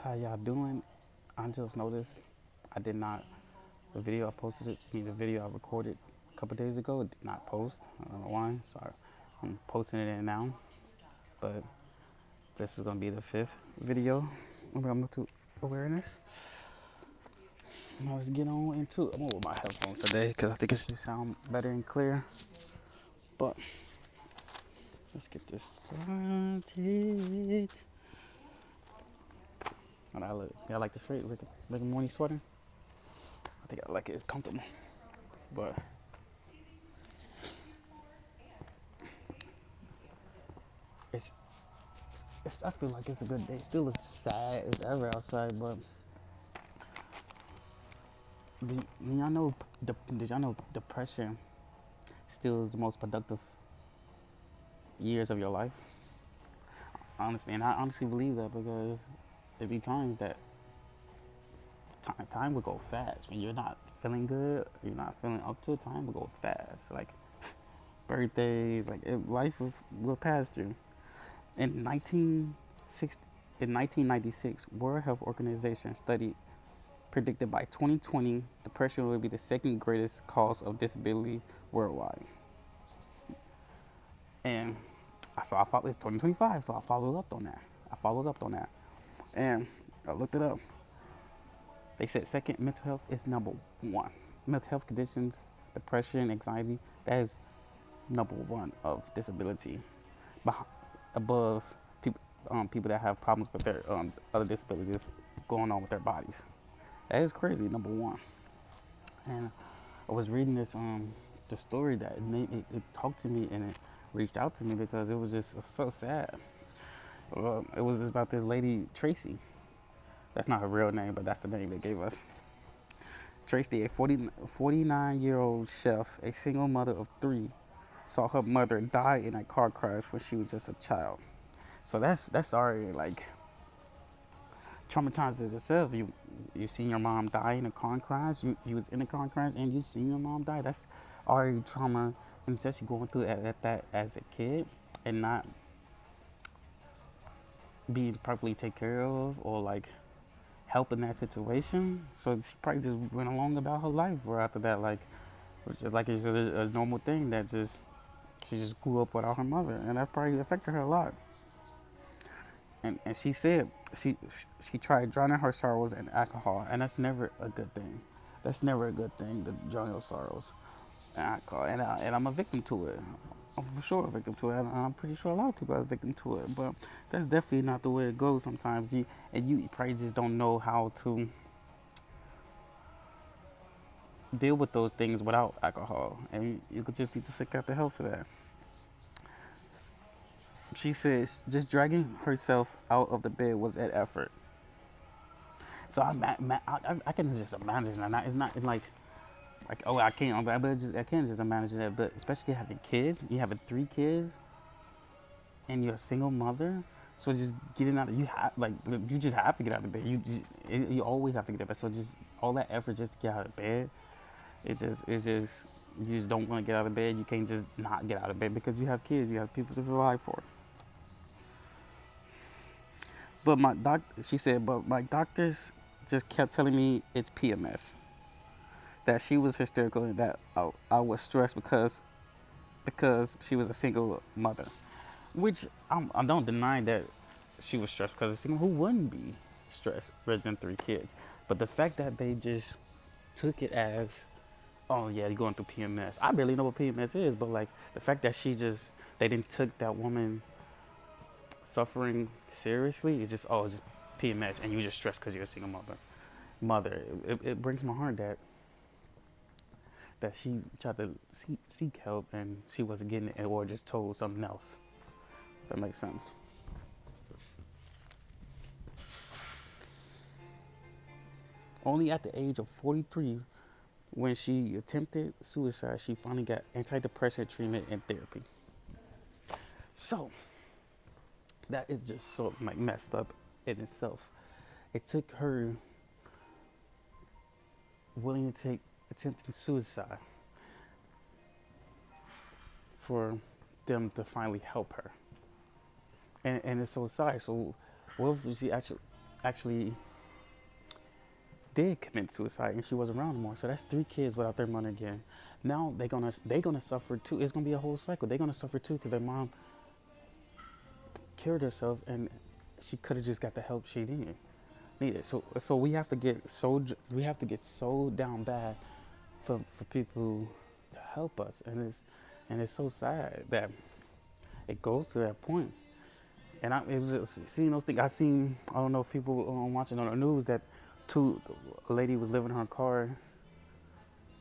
How y'all doing? I just noticed I did not the video I posted it. The video I recorded a couple days ago did not post. I don't know why. So I'm posting it in now. But this is gonna be the fifth video about mental awareness. Now let's get on into it. I'm gonna with my headphones today because I think it should sound better and clear. But let's get this started. And I like the shirt, like a morning sweater. I think I like it. It's comfortable. But it's I feel like it's a good day. It still looks sad as ever outside, but did y'all know depression still is the most productive years of your life? Honestly, and I honestly believe that because there be times that time will go fast when you're not feeling good, you're not feeling up to it. Time will go fast, like birthdays, life will pass you. In 1960, in 1996, World Health Organization study predicted by 2020, depression will be the second greatest cause of disability worldwide. And so I followed, it's 2025, so I followed up on that. And I looked it up. They said second, mental health is number one. Mental health conditions, depression, anxiety, that is number one of disability, above people that have problems with their other disabilities going on with their bodies. That is crazy, number one. And I was reading the story that it talked to me and it reached out to me because it was just so sad. It was just about this lady Tracy. That's not her real name, but that's the name they gave us. Tracy, a 49-year-old chef, a single mother of three, saw her mother die in a car crash when she was just a child. So that's already like traumatizes yourself. You seen your mom die in a car crash. You was in a car crash and you seen your mom die. That's already trauma, and especially going through it at that as a kid and not being properly taken care of or like help in that situation. So she probably just went along about her life. Or after that, like it was just like it's just a normal thing that just she just grew up without her mother, and that probably affected her a lot. And she said she tried drowning her sorrows in alcohol, and that's never a good thing. That's never a good thing to drown your sorrows in alcohol. And I'm a victim to it. I'm for sure a victim to it. And I'm pretty sure a lot of people are a victim to it. But that's definitely not the way it goes sometimes. You probably just don't know how to deal with those things without alcohol. And you could just need to seek out the help for that. She says just dragging herself out of the bed was an effort. So I can just imagine that. It's not like oh I can't just imagine that. But especially having kids, you having three kids, and you're a single mother. So just getting out of you just have to get out of bed. You always have to get out of bed. So just all that effort just to get out of bed. It's just you just don't want to get out of bed. You can't just not get out of bed because you have kids. You have people to provide for. She said, but my doctors just kept telling me it's PMS. That she was hysterical and that I was stressed because she was a single mother, which I don't deny that she was stressed because a single who wouldn't be stressed raising three kids, but the fact that they just took it as, oh yeah, you're going through PMS. I barely know what PMS is, but like the fact that they didn't took that woman suffering seriously. It's just PMS, and you just stressed because you're a single mother. It breaks my heart that she tried to seek help and she wasn't getting it, or just told something else. If that makes sense. Only at the age of 43, when she attempted suicide, she finally got antidepressant treatment and therapy. So that is just so like messed up in itself. It took her willing to take attempting suicide for them to finally help her. And it's so sad. So what if she actually did commit suicide and she wasn't around anymore. So that's three kids without their mother again. Now they're gonna suffer too. It's gonna be a whole cycle. They're gonna suffer too because their mom killed herself and she could have just got the help she needed. So we have to get so down bad for people to help us, and it's so sad that it goes to that point. And it was just seeing those things. I don't know if people watching on the news that a lady was living in her car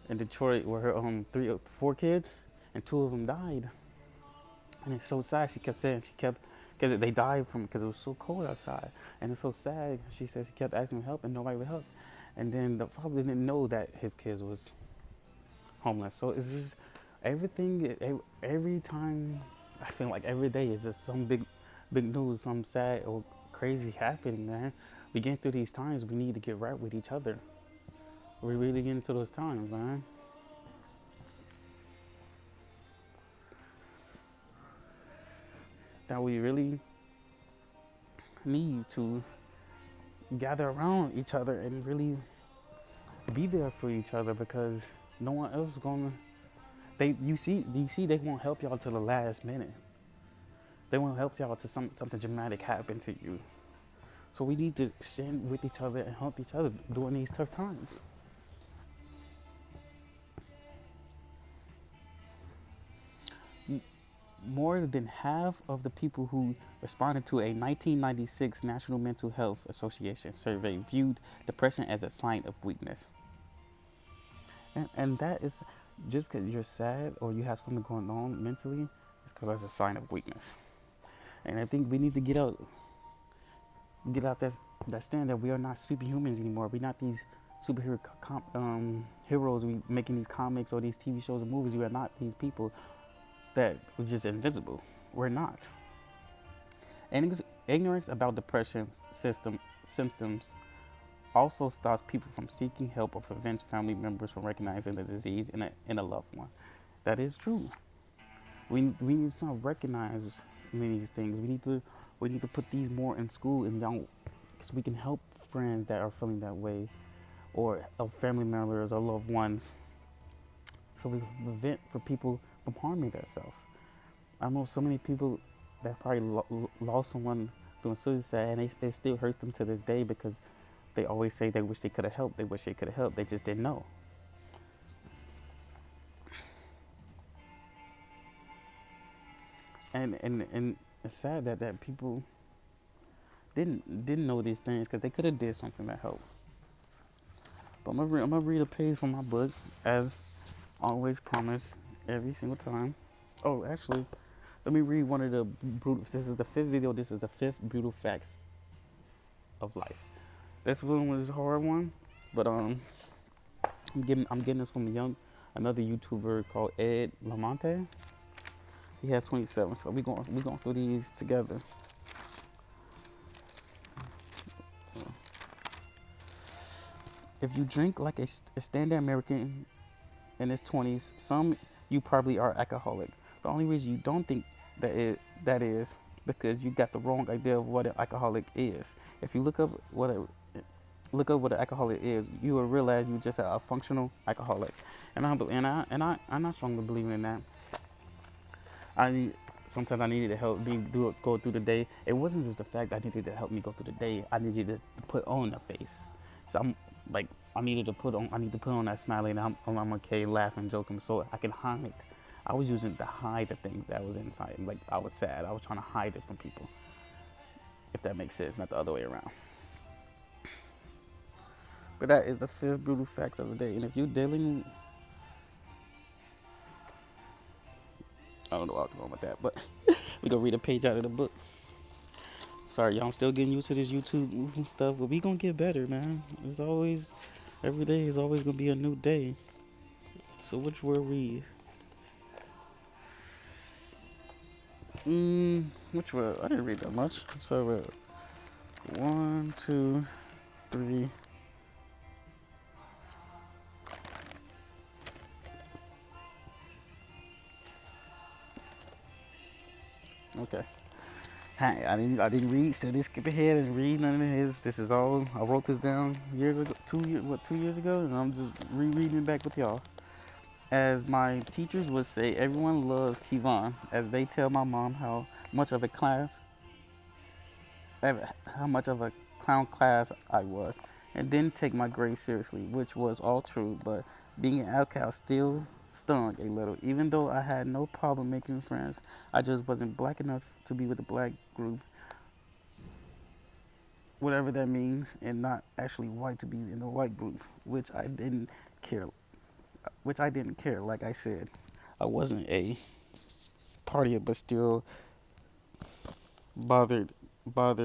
in Detroit with her four kids, and two of them died. And it's so sad. She kept saying because they died because it was so cold outside, and it's so sad. She said she kept asking for help and nobody would help, and then the father didn't know that his kids was homeless. So it's just everything. Every time I feel like every day is just some big news, some sad or crazy happening, man. We get through these times. We need to get right with each other. We really get into those times, man. That we really need to gather around each other and really be there for each other because no one else is gonna. You see, they won't help y'all till the last minute. They won't help y'all till something dramatic happen to you. So we need to stand with each other and help each other during these tough times. More than half of the people who responded to a 1996 National Mental Health Association survey viewed depression as a sign of weakness. And that is just because you're sad or you have something going on mentally, it's because that's a sign of weakness. And I think we need to get out that stand that we are not superhumans anymore. We're not these superhero heroes. We making these comics or these TV shows and movies. We are not these people that was just invisible. We're not. And ignorance about depression's symptoms also stops people from seeking help or prevents family members from recognizing the disease in a loved one. That is true. We need to not recognize many of these things. We need to put these more in school and don't, because we can help friends that are feeling that way, or family members or loved ones. So we prevent for people from harming themselves. I know so many people that probably lost someone doing suicide, and it still hurts them to this day because they always say they wish they could have helped. They wish they could have helped. They just didn't know. And it's sad that people didn't know these things because they could have did something to help. But I'm gonna read a page from my book as always promised every single time. Oh, actually, let me read one of the brutal. This is the fifth video. This is the fifth brutal facts of life. This one was a hard one, but I'm getting this from another YouTuber called Ed Lamonte. He has 27, so we going through these together. If you drink like a standard American in his 20s, some you probably are alcoholic. The only reason you don't think that is because you got the wrong idea of what an alcoholic is. If you look up what an alcoholic is, you will realize you're just a functional alcoholic. And I'm not strongly believing in that. Sometimes I needed to help me go through the day. It wasn't just the fact I needed to help me go through the day. I needed to put on a face. So I need to put on that smiley, and I'm okay, laughing, joking, so I can hide. I was using to hide the things that was inside. Like I was sad. I was trying to hide it from people. If that makes sense, not the other way around. But that is the fifth brutal facts of the day. And if you're dealing, I don't know what I was going with that, but we gonna read a page out of the book. Sorry, y'all. I'm still getting used to this YouTube stuff, but we gonna get better, man. It's always, every day is always gonna be a new day. So which were we? Which were? I didn't read that much. So 1, 2, 3. Okay. Hey, I didn't read, so just skip ahead and read none of his. This is all I wrote this down years ago, 2 years ago, and I'm just rereading it back with y'all. As my teachers would say, everyone loves Kevon, as they tell my mom much of a class, how much of a clown class I was, and didn't take my grades seriously, which was all true. But being an outcast still stung a little, even though I had no problem making friends. I just wasn't black enough to be with the black group, whatever that means, and not actually white to be in the white group, care. Which I didn't care. Like I said, I wasn't a partier, but still bothered bothered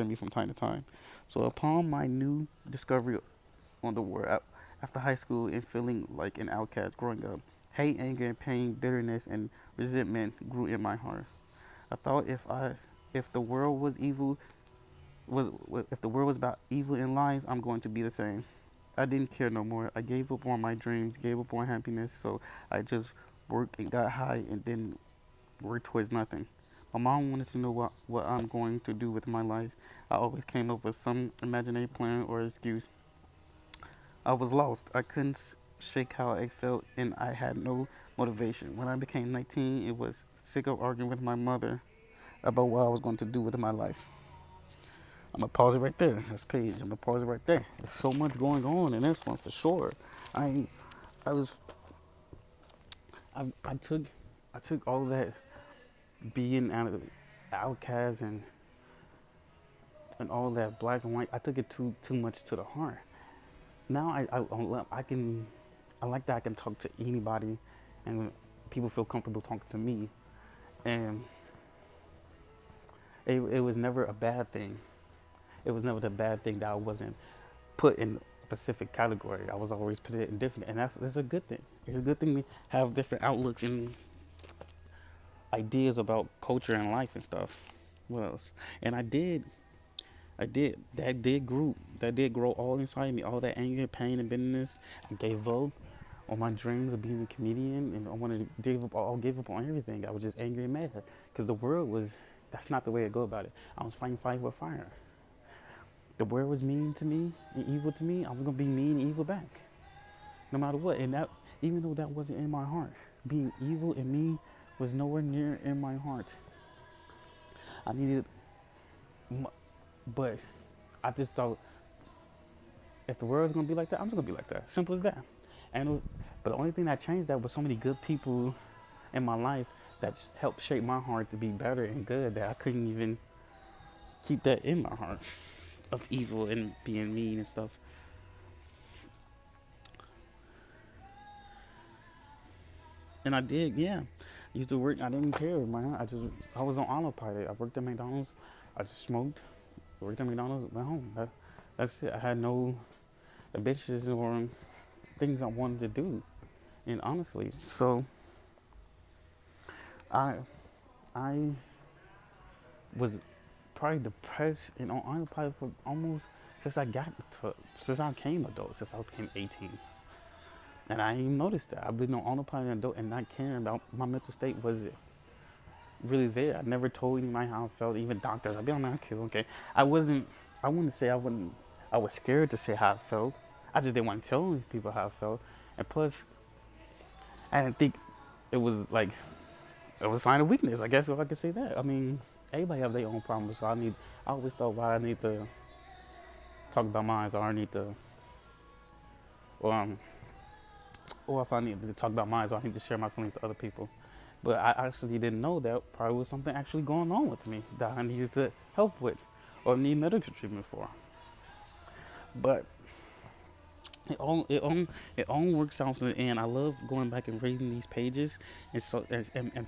me from time to time. So upon my new discovery on the world after high school and feeling like an outcast growing up, hate, anger, and pain, bitterness, and resentment grew in my heart. I thought if the world was evil was if the world was about evil and lies, I'm going to be the same. I didn't care no more. I gave up on my dreams, gave up on happiness, so I just worked and got high and then worked towards nothing. My mom wanted to know what I'm going to do with my life. I always came up with some imaginary plan or excuse. I was lost. I couldn't shake how I felt, and I had no motivation. When I became 19, it was sick of arguing with my mother about what I was going to do with my life. I'm gonna pause it right there. This page. I'm gonna pause it right there. There's so much going on in this one for sure. I, I was, I took, I took all of that being out of outcast and all that black and white. I took it too much to the heart. Now I can, I like that I can talk to anybody, and people feel comfortable talking to me, and it was never a bad thing. It was never the bad thing that I wasn't put in a specific category. I was always put in different, and that's a good thing. It's a good thing to have different outlooks and ideas about culture and life and stuff. What else? And I did. That did grow all inside me. All that anger, pain, and bitterness. I gave up on my dreams of being a comedian, and I wanted to gave up on everything. I was just angry and mad because the world was. That's not the way to go about it. I was fighting fire with fire. The world was mean to me and evil to me. I was gonna be mean and evil back, no matter what. And that, even though that wasn't in my heart, being evil and mean was nowhere near in my heart. I needed, but I just thought if the world's gonna be like that, I'm just gonna be like that. Simple as that. And but the only thing that changed that was so many good people in my life that helped shape my heart to be better and good that I couldn't even keep that in my heart of evil and being mean and stuff. And I did, yeah. I used to work. I didn't care, man. I was on autopilot. I worked at McDonald's. I just smoked. Worked at McDonald's. Went home. That's it. I had no ambitions or things I wanted to do. And honestly, so I I was probably depressed and on autopilot for almost since I got to, since I became adult, since I became 18. And I didn't even notice that. I've been on autopilot and adult and not caring about my mental state was really there. I never told anybody how I felt, even doctors. I'd be like, okay, okay. I wouldn't say I wouldn't, I was scared to say how I felt. I just didn't want to tell people how I felt. And plus, I didn't think it was like, it was a sign of weakness, I guess if I could say that. I mean, everybody have their own problems, so I always thought, why I need to talk about mine, or I need to, or, um, or if I need to talk about mine, so I need to share my feelings to other people. But I actually didn't know that probably was something actually going on with me that I needed to help with or need medical treatment for. But it all it all it all works out in the end. I love going back and reading these pages and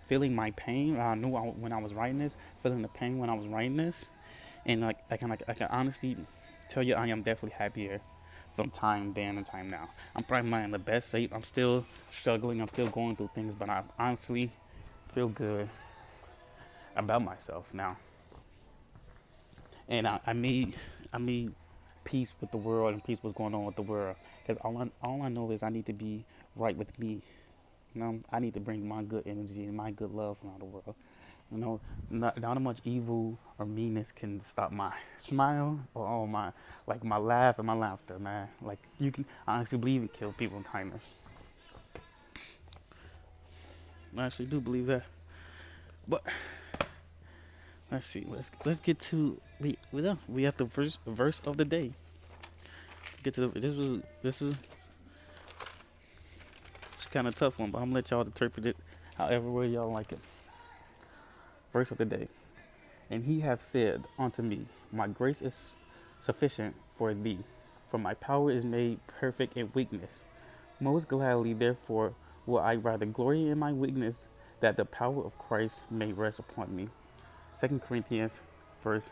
feeling my pain. I knew when I was writing this, feeling the pain when I was writing this, and I can honestly tell you I am definitely happier from time then and time now. I'm probably not in the best shape. I'm still struggling. I'm still going through things, but I honestly feel good about myself now. And I made peace with the world and peace what's going on with the world. Because all I know is I need to be right with me. You know, I need to bring my good energy and my good love around the world. You know, not much evil or meanness can stop my smile or my my laugh and my laughter, man. Like you can, I actually believe it kills people with kindness. I actually do believe that. But let's see. Let's get to we have the verse of the day. Let's get to this is kind of tough one, but I'm gonna let y'all interpret it however way y'all like it. Verse of the day. And he hath said unto me, my grace is sufficient for thee, for my power is made perfect in weakness. Most gladly, therefore, will I rather glory in my weakness, that the power of Christ may rest upon me. 2 Corinthians verse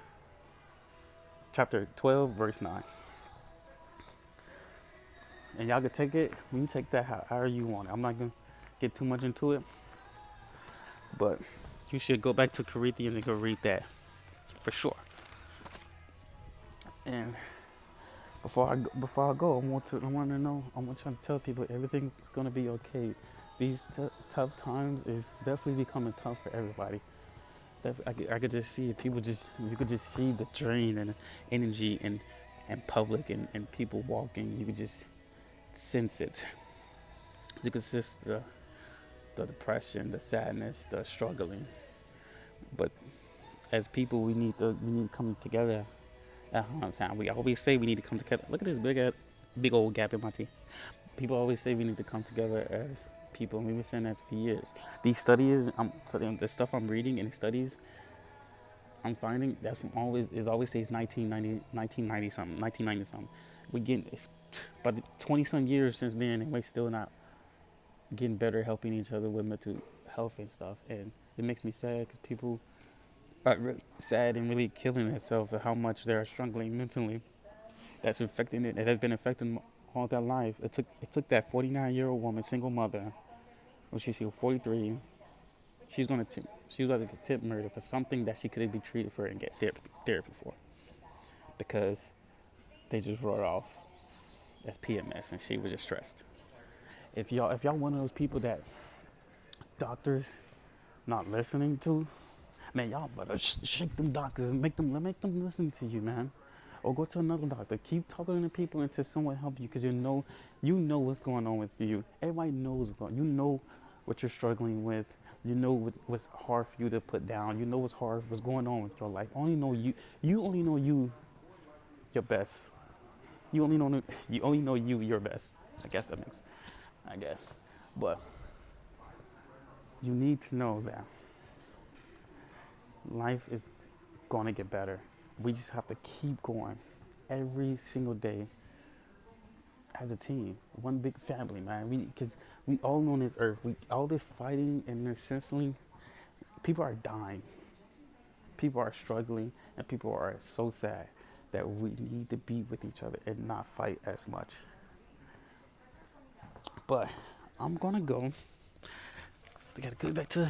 chapter 12, verse 9. And y'all can take it, when you take that however you want it. I'm not gonna get too much into it, but you should go back to Corinthians and go read that for sure. And before I go, I want to know. I want you to tell people everything's gonna be okay. These tough times is definitely becoming tough for everybody. I could just see it. You could just see the drain and energy and public and people walking. You could just sense it. You could sense the depression, the sadness, the struggling. But as people, we need to come together at time. We always say we need to come together. Look at this big old gap in my teeth. People always say we need to come together as people, and we've been saying that for years. These studies, the stuff I'm reading and the studies I'm finding, that's from always says 1990 something, 1990 something. We get about 20 some years since then, and we're still not getting better, helping each other with mental health and stuff. And it makes me sad because people are really sad and really killing themselves for how much they're struggling mentally. That's affecting it. It has been affecting all their life. It took that 49-year-old woman, single mother, when she was 43. She was going to attempt murder for something that she could be treated for and get therapy for, because they just wrote off as PMS and she was just stressed. If y'all one of those people that doctors not listening to, man, y'all better shake them doctors and make them listen to you, man. Or go to another doctor. Keep talking to people until someone help you, because you know what's going on with you. Everybody knows you know what you're struggling with. You know what's hard for you to put down. You know what's going on with your life. Only know you. You only know you your best. You only know you your best. I guess. But you need to know that life is going to get better. We just have to keep going every single day as a team, one big family, man. Because we all on this earth, all this fighting and this senselessly, people are dying, people are struggling, and people are so sad that we need to be with each other and not fight as much. But I'm gonna go. I gotta go back to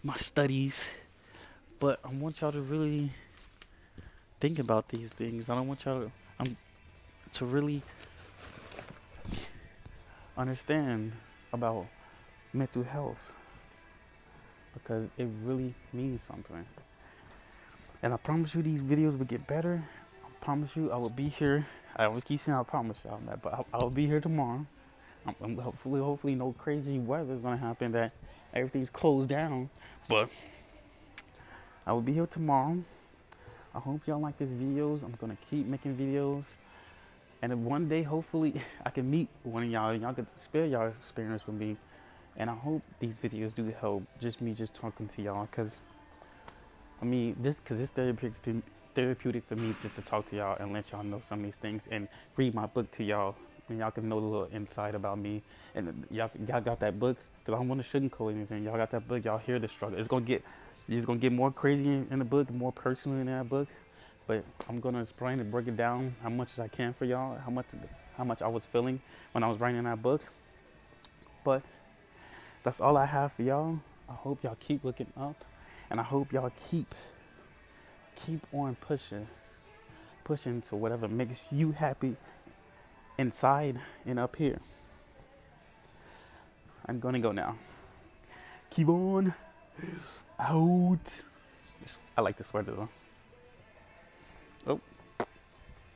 my studies, but I want y'all to really think about these things. I don't want y'all to really understand about mental health, because it really means something. And I promise you these videos will get better. I promise you I will be here. I always keep saying I promise y'all that, but I will be here tomorrow. I'm hopefully no crazy weather is gonna happen, that everything's closed down. But I will be here tomorrow. I hope y'all like these videos. I'm gonna keep making videos. And then one day, hopefully, I can meet one of y'all and y'all can share y'all experience with me. And I hope these videos do help me talking to y'all. Because, it's therapeutic for me just to talk to y'all and let y'all know some of these things and read my book to y'all. And y'all can know a little insight about me. And y'all got that book, because I don't want to sugarcoat anything. Y'all got that book, y'all hear the struggle. It's going to get more crazy in the book, more personal in that book. But I'm gonna explain and break it down how much as I can for y'all, how much I was feeling when I was writing that book. But that's all I have for y'all. I hope y'all keep looking up, and I hope y'all keep on pushing to whatever makes you happy inside and up here. I'm gonna go now. Keep on Out. I like the sweater though.